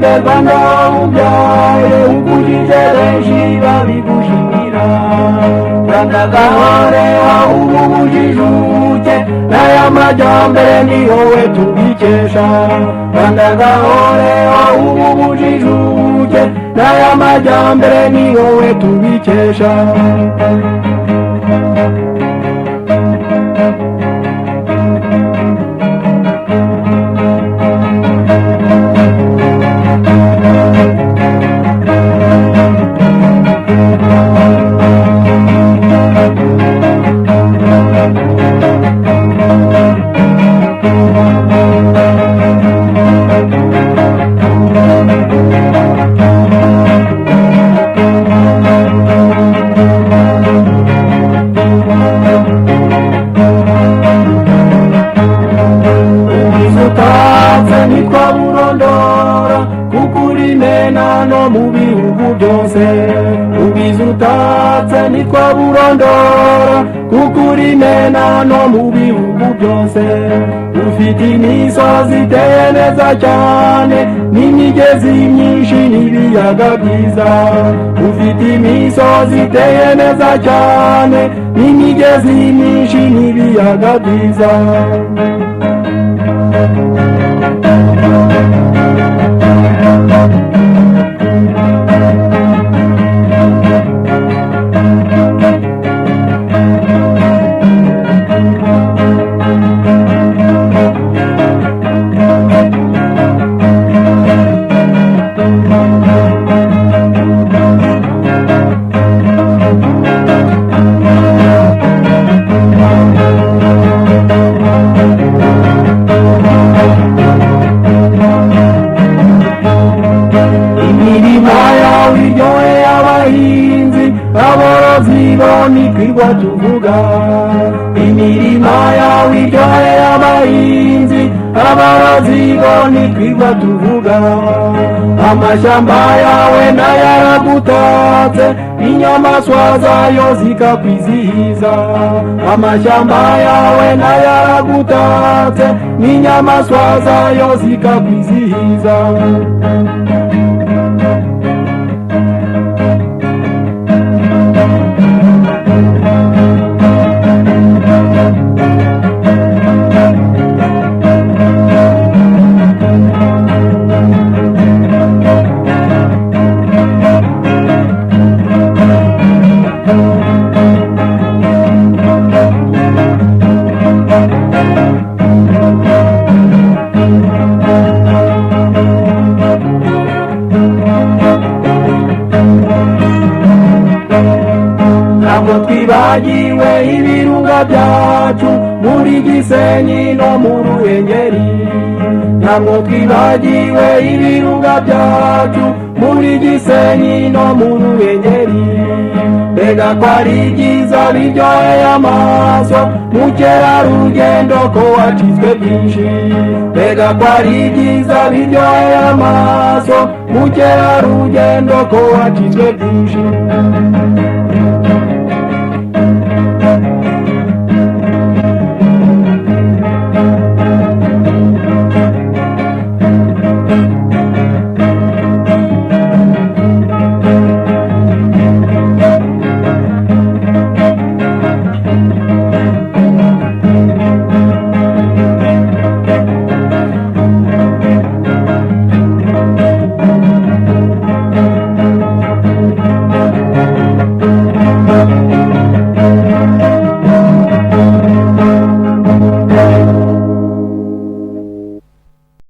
mbe Rwanda ubyaye ukujije benshi babigushimira. Rwanda gahore ahubwo ubujijuke n'aya majyambere ni wowe tubikesha. Rwanda gahore ahubwo ubujijuke n'aya majyambere ni wowe tubikesha. No mu bihugu byose ubizi utatse ntitwaburondora kuko uri imena no mu bihugu byose. Ufite imisozi iteye neza cyane n'imigezi myinshi n'ibiyaga byiza. Ufite imisozi iteye neza cyane n'imigezi myinshi n'ibiyaga byiza. Nikwirwa tuvuga imirima yawe iryoheye abahinzi aborozi bo nikwirwa tuvuga. Amashyamba yawe nayo aragutatse inyamaswa zayo zikakwizihiza. Amashyamba yawe nayo aragutatse n'inyamaswa zayo zikakwizihiza. Ntabwo twibagiwe ibirunga byacu muri Gisenyi no mu Ruhengeri. Ntabwo twibagiwe ibirunga byacu muri Gisenyi no mu Ruhengeri. Mbega ko ari byiza biryoheye amaso mukerarugendo ko wacitswe byinshi. Mbega ko ari byiza biryoheye amaso mukerarugendo ko wacitswe byinshi.